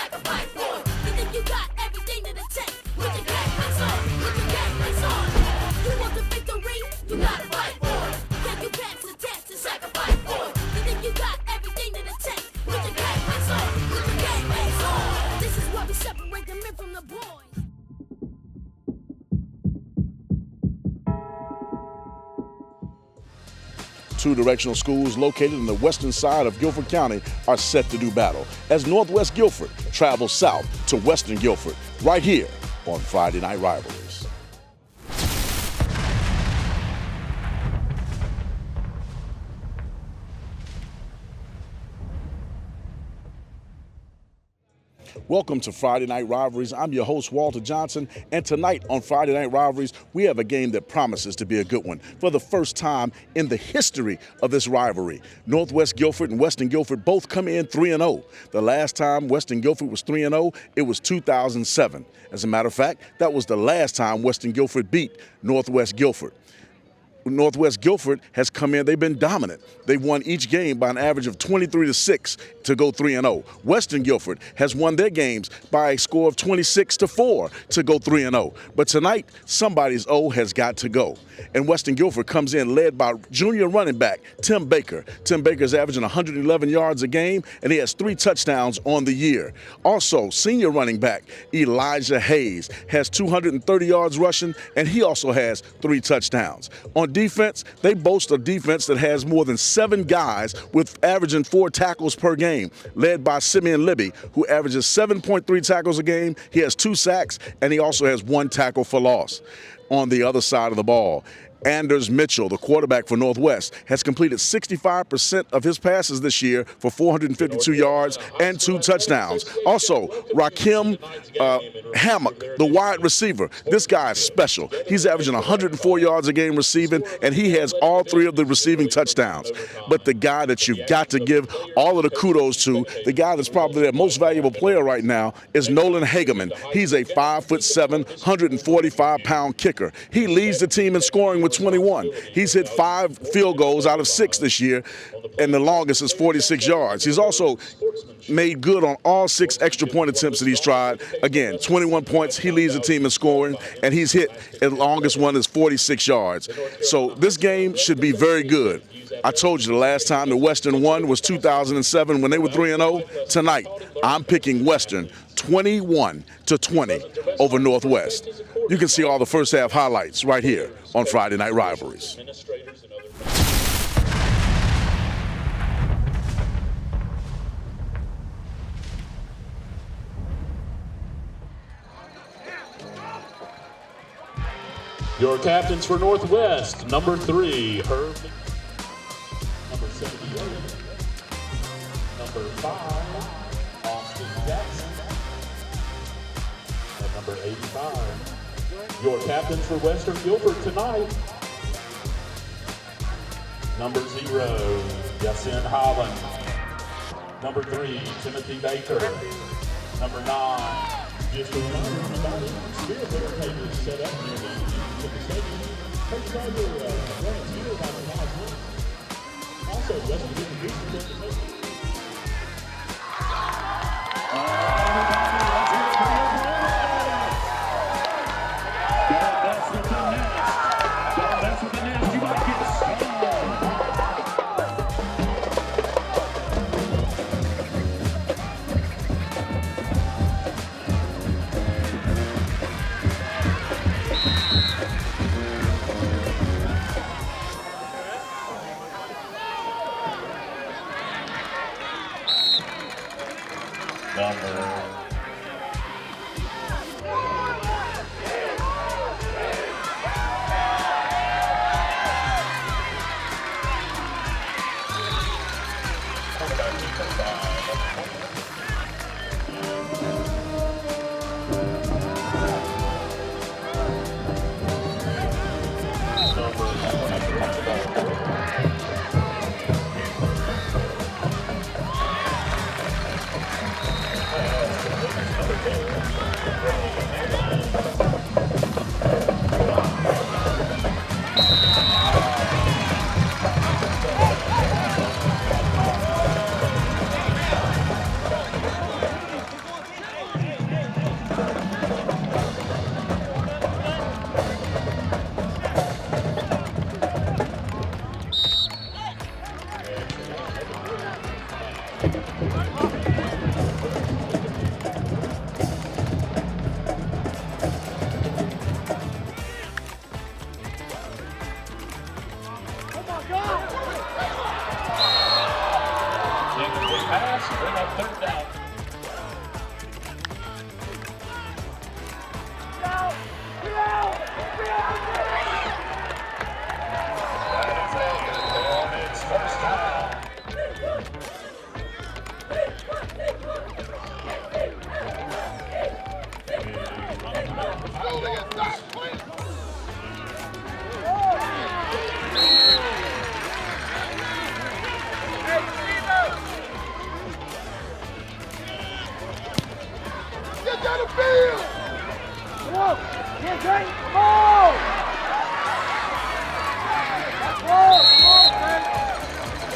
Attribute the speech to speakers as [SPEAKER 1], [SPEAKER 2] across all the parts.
[SPEAKER 1] sacrifice for it. You think you got everything to the tank? Put your gang face on, put your gang face on. You want the victory? You gotta fight for it. Can you pass the test and sacrifice for it? You think you got everything to the tank? Put your gang face on, put your gang face on. This is why we separate the men from the boys.
[SPEAKER 2] Two directional schools located in the western side of Guilford County are set to do battle as Northwest Guilford travels south to Western Guilford right here on Friday Night Rivalries. Welcome to Friday Night Rivalries. I'm your host, Walter Johnson, and tonight on Friday Night Rivalries, we have a game that promises to be a good one. For the first time in the history of this rivalry, Northwest Guilford and Western Guilford both come in 3-0. The last time Western Guilford was 3-0, it was 2007. As a matter of fact, that was the last time Western Guilford beat Northwest Guilford. Northwest Guilford has come in, they've been dominant. They've won each game by an average of 23-6 to go 3-0. Western Guilford has won their games by a score of 26-4 to go 3-0. But tonight, somebody's O has got to go. And Western Guilford comes in led by junior running back Tim Baker. Tim Baker's averaging 111 yards a game, and he has 3 touchdowns on the year. Also, senior running back Elijah Hayes has 230 yards rushing, and he also has 3 touchdowns. On defense, they boast a defense that has more than 7 guys with averaging 4 tackles per game, led by Simeon Libby, who averages 7.3 tackles a game. He has 2 sacks, and he also has 1 tackle for loss. On the other side of the ball, Anders Mitchell, the quarterback for Northwest, has completed 65% of his passes this year for 452 yards and 2 touchdowns. Also, Rakim Hammock, the wide receiver. This guy is special. He's averaging 104 yards a game receiving, and he has all 3 of the receiving touchdowns. But the guy that you've got to give all of the kudos to, the guy that's probably their most valuable player right now, is Nolan Hageman. He's a 5'7", 145-pound kicker. He leads the team in scoring with 21. He's hit 5 field goals out of 6 this year, and the longest is 46 yards. He's also made good on all 6 extra point attempts that he's tried. Again, 21 points. He leads the team in scoring, and he's hit the longest one is 46 yards. So this game should be very good. I told you the last time the Western won was 2007 when they were 3-0. Tonight, I'm picking Western 21-20 over Northwest. You can see all the first half highlights right here on Friday Night Rivalries.
[SPEAKER 3] Your captains for Northwest, number 3, Herb. Number 78, number 5, Austin Jackson. And number 85. Your captains for Western Guilford tonight, number 0, Yasin Holland. Number 3, Timothy Baker. Number 9, just a reminder about it, spirit barricade is set up near the entrance of the stadium. Coach Carter runs here about the 5 minutes. Also, Western Guilford is the coach.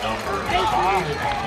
[SPEAKER 3] Number 5.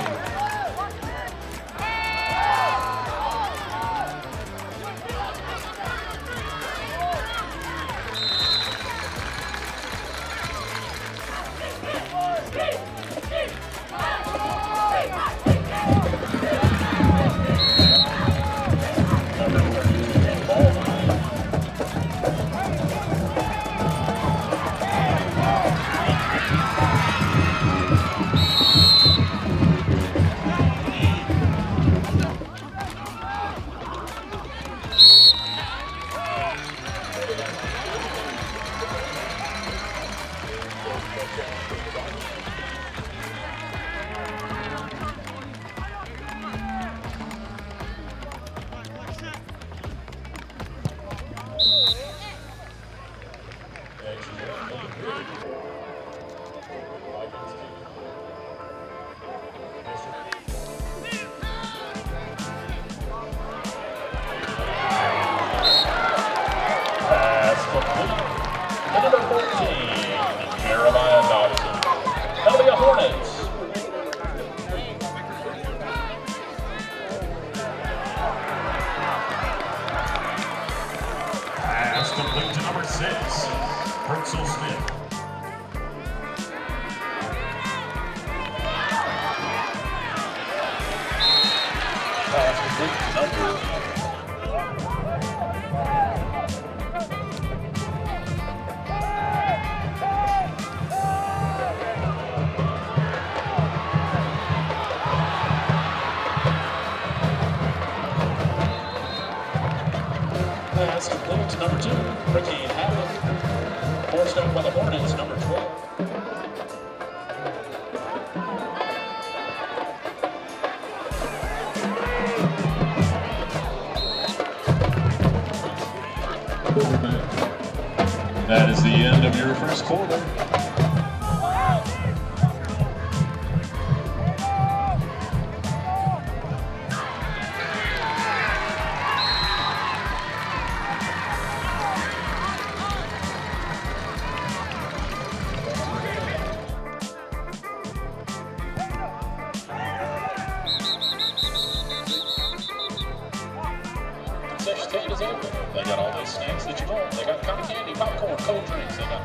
[SPEAKER 3] Pass complete to number 2, Ricky Havoc. Forced out by the Hornets, number 12. That is the end of your first quarter. Concession stand is open. They got all those snacks that you want. They got cotton candy, popcorn, cold drinks. They got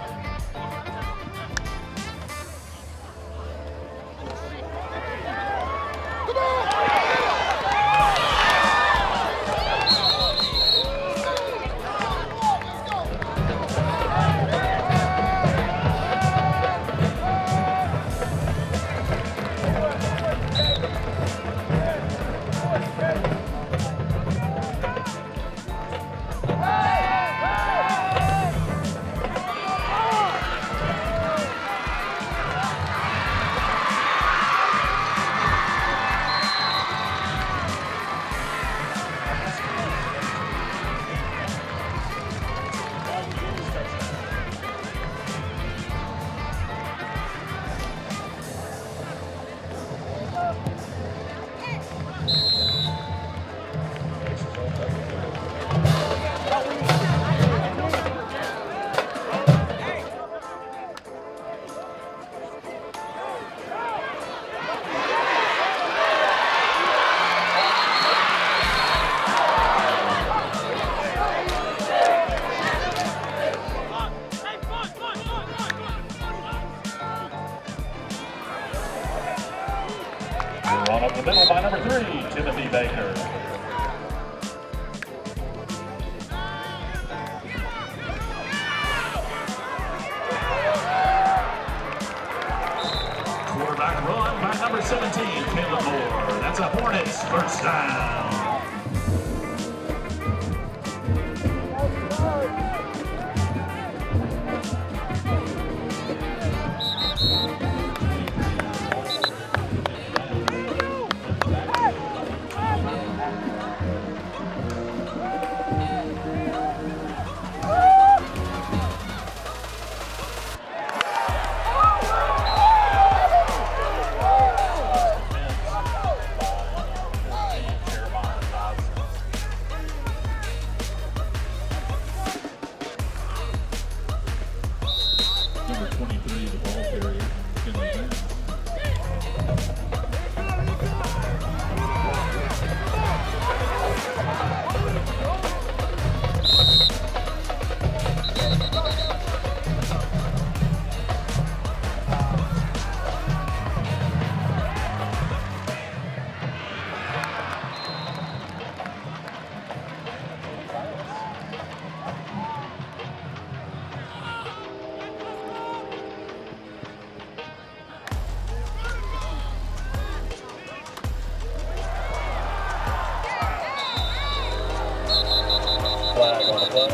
[SPEAKER 3] flag on the play.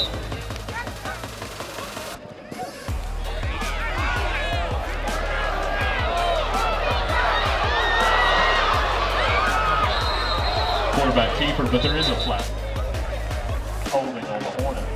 [SPEAKER 3] Quarterback keeper, but there is a flag. Holding on the Hornets.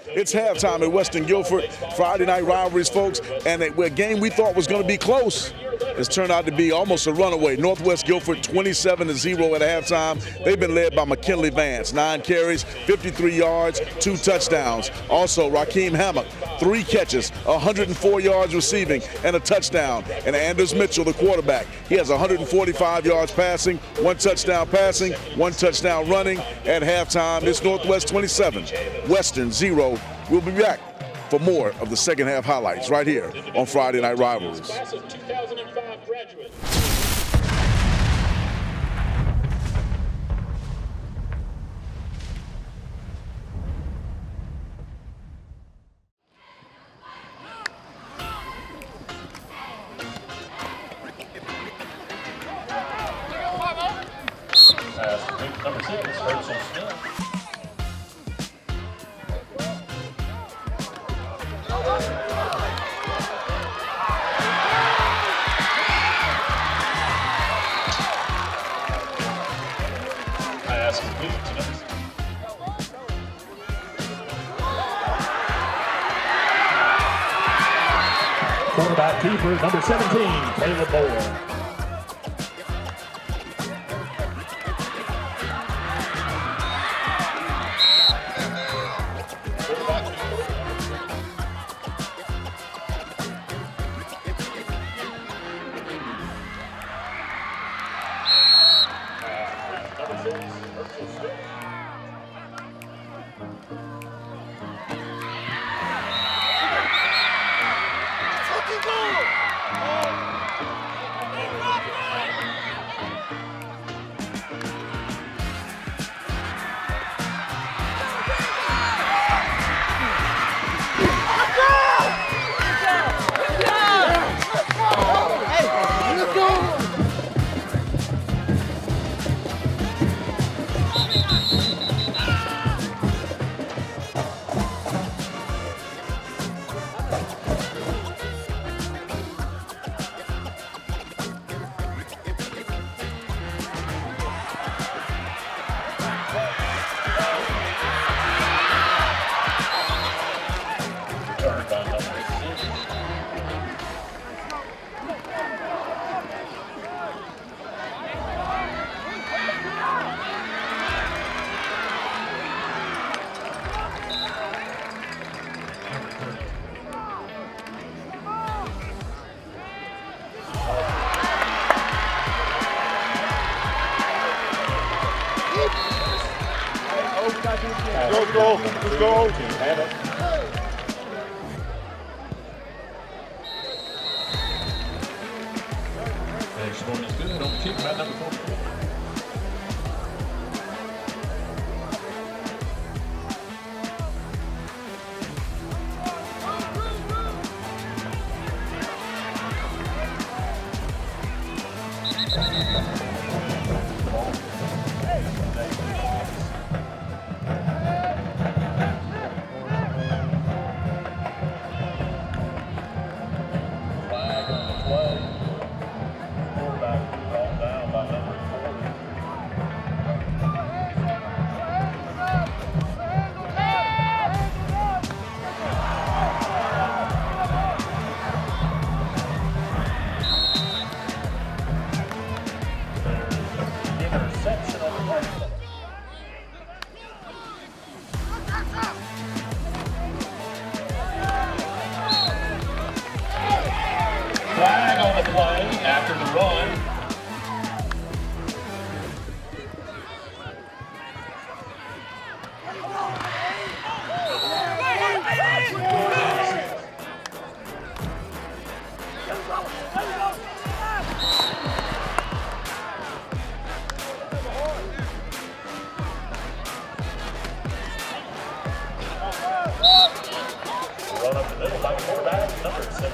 [SPEAKER 2] It's halftime at Western Guilford, Friday night rivalries, folks, and a game we thought was going to be close has turned out to be almost a runaway. Northwest Guilford 27-0 at halftime. They've been led by McKinley Vance, 9 carries, 53 yards, 2 touchdowns. Also, Raheem Hammock, 3 catches, 104 yards receiving, and a touchdown. And Anders Mitchell, the quarterback, he has 145 yards passing, 1 touchdown passing, 1 touchdown running. At halftime, it's Northwest 27, Western 0. We'll be back for more of the second half highlights right here on Friday Night Rivalries.
[SPEAKER 3] Class of 2005 graduate. Number 6, Herschel Smith. Quarterback keeper, number 17, Caleb Moore.
[SPEAKER 2] Let's go.
[SPEAKER 3] Scoring is good on the kick, right number 44. Flag on the play after the run. Run up the middle by quarterback number 7.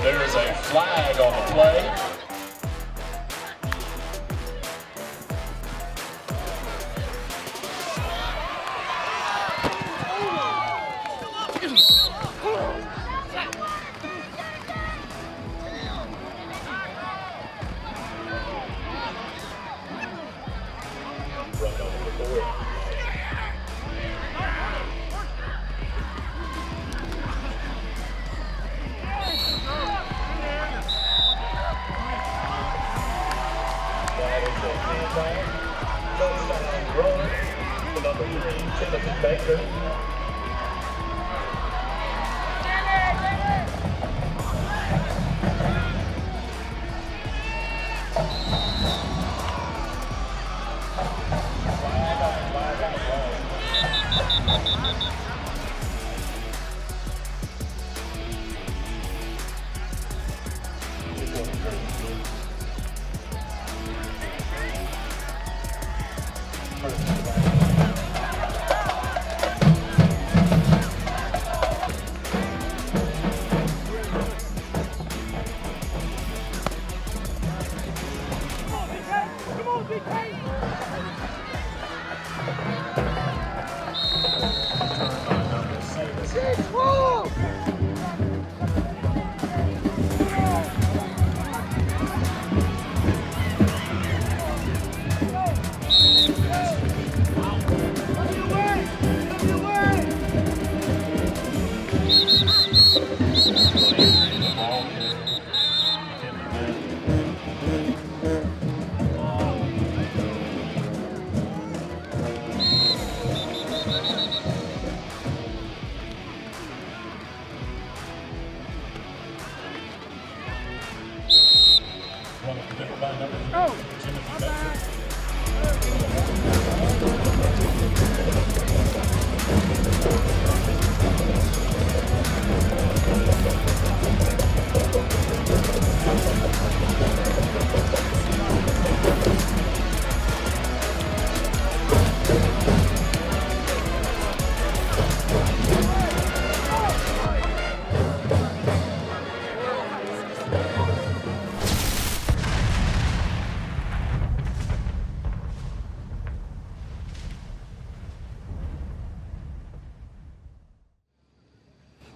[SPEAKER 3] There's a flag on the play.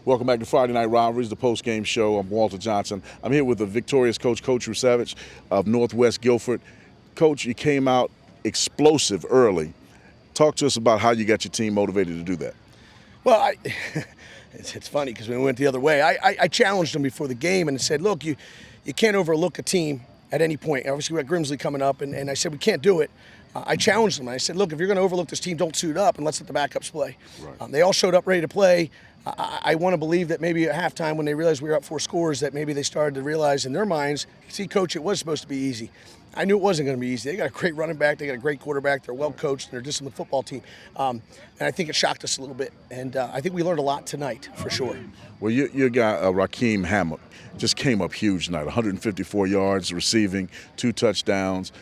[SPEAKER 2] Welcome back to Friday Night Rivalries, the post-game show. I'm Walter Johnson. I'm here with the victorious coach, Coach Rusevich of Northwest Guilford. Coach, you came out explosive early. Talk to us about how you got your team motivated to do that.
[SPEAKER 4] Well, it's funny because we went the other way. I challenged them before the game and said, look, you can't overlook a team at any point. Obviously, we got Grimsley coming up, and I said we can't do it. I challenged them. I said, look, if you're going to overlook this team, don't suit up and let's let the backups play. Right. They all showed up ready to play. I want to believe that maybe at halftime when they realized we were up 4 scores that maybe they started to realize in their minds, see, Coach, it was supposed to be easy. I knew it wasn't going to be easy. They got a great running back. They got a great quarterback. They're well coached. And they're just in the football team. And I think it shocked us a little bit. And I think we learned a lot tonight, for sure.
[SPEAKER 2] Well, your guy, Rakeem Hammock, just came up huge tonight. 154 yards receiving, 2 touchdowns.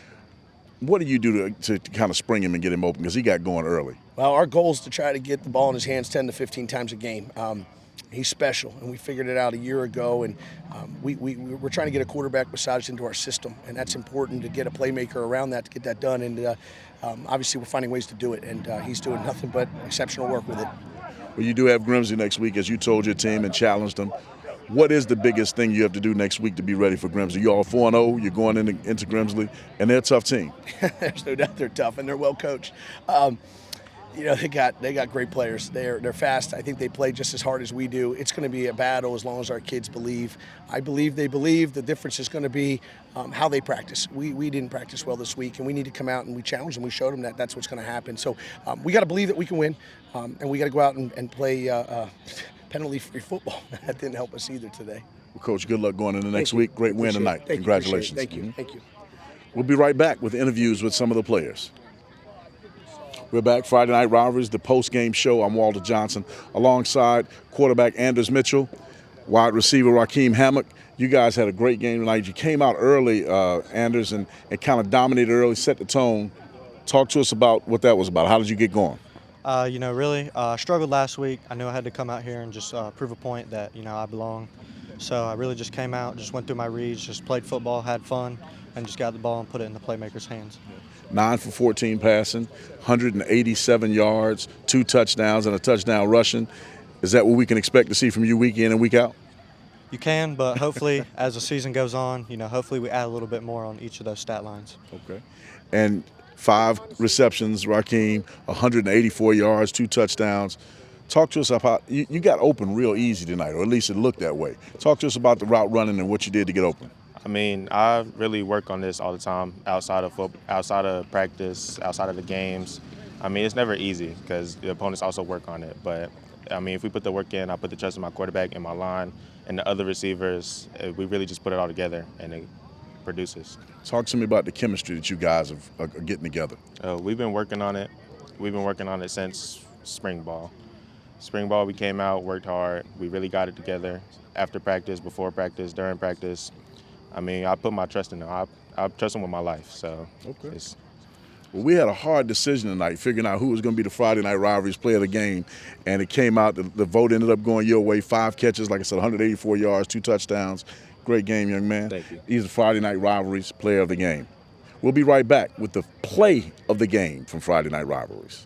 [SPEAKER 2] What do you do to kind of spring him and get him open? Because he got going early.
[SPEAKER 4] Well, our goal is to try to get the ball in his hands 10 to 15 times a game. He's special, and we figured it out a year ago, and we're trying to get a quarterback massaged into our system, and that's important to get a playmaker around that to get that done. And obviously we're finding ways to do it, and he's doing nothing but exceptional work with it.
[SPEAKER 2] Well, you do have Grimsley next week, as you told your team and challenged them. What is the biggest thing you have to do next week to be ready for Grimsley? You're all 4-0, you're going into Grimsley, and they're a tough team.
[SPEAKER 4] There's no doubt they're tough, and they're well coached. They got great players. They're fast. I think they play just as hard as we do. It's going to be a battle as long as our kids believe. I believe they believe. The difference is going to be how they practice. We didn't practice well this week, and we need to come out and we challenge them. We showed them that that's what's going to happen. So we got to believe that we can win, and we got to go out and play penalty-free football. That didn't help us either today.
[SPEAKER 2] Well, Coach, good luck going into next week. Great win tonight. Congratulations.
[SPEAKER 4] Thank you. Thank you.
[SPEAKER 2] We'll be right back with interviews with some of the players. We're back, Friday Night Rivalries, the post-game show. I'm Walter Johnson, alongside quarterback Anders Mitchell, wide receiver Rakeem Hammock. You guys had a great game tonight. You came out early, Anders, and kind of dominated early, set the tone. Talk to us about what that was about. How did you get going?
[SPEAKER 5] Really struggled last week. I knew I had to come out here and just prove a point that, I belong. So I really just came out, just went through my reads, just played football, had fun, and just got the ball and put it in the playmaker's hands.
[SPEAKER 2] 9 for 14 passing, 187 yards, 2 touchdowns, and a touchdown rushing. Is that what we can expect to see from you week in and week out?
[SPEAKER 5] You can, but hopefully as the season goes on, hopefully we add a little bit more on each of those stat lines.
[SPEAKER 2] Okay. And 5 receptions, Rakeem, 184 yards, 2 touchdowns. Talk to us about you got open real easy tonight, or at least it looked that way. Talk to us about the route running and what you did to get open.
[SPEAKER 6] I really work on this all the time outside of practice, outside of the games. It's never easy because the opponents also work on it. But, if we put the work in, I put the trust in my quarterback and my line and the other receivers. We really just put it all together, and it produces.
[SPEAKER 2] Talk to me about the chemistry that you guys are getting together.
[SPEAKER 6] We've been working on it. We've been working on it since spring ball. Spring ball, we came out, worked hard. We really got it together after practice, before practice, during practice. I put my trust in them. I trust them with my life. So,
[SPEAKER 2] okay. Well, we had a hard decision tonight, figuring out who was going to be the Friday Night Rivalries player of the game, and it came out. The vote ended up going your way. 5 catches, like I said, 184 yards, 2 touchdowns. Great game, young man.
[SPEAKER 6] Thank you.
[SPEAKER 2] He's the Friday Night Rivalries player of the game. We'll be right back with the play of the game from Friday Night Rivalries.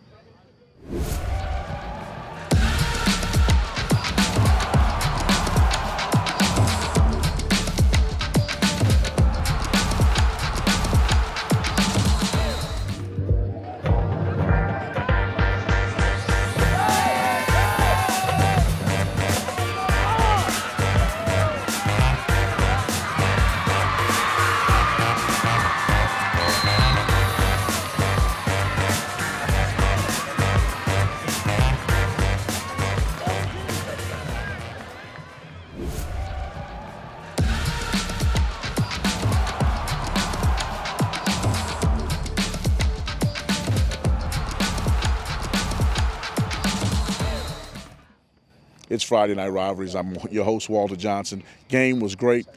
[SPEAKER 2] It's Friday Night Rivalries. I'm your host, Walter Johnson. Game was great.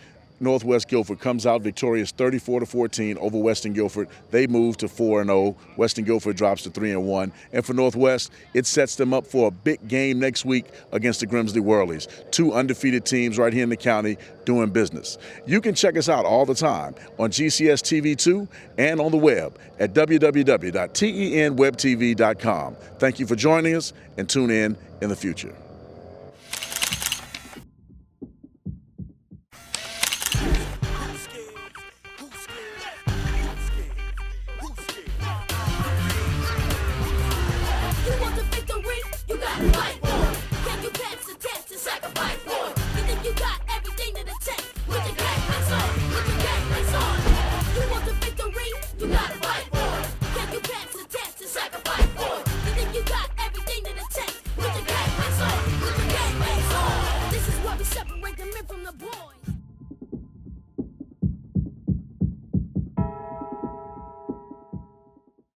[SPEAKER 2] Northwest Guilford comes out victorious 34-14 over Western Guilford. They move to 4-0. Western Guilford drops to 3-1. And for Northwest, it sets them up for a big game next week against the Grimsley Whirlies. 2 undefeated teams right here in the county doing business. You can check us out all the time on GCS TV2 and on the web at www.tenwebtv.com. Thank you for joining us, and tune in the future.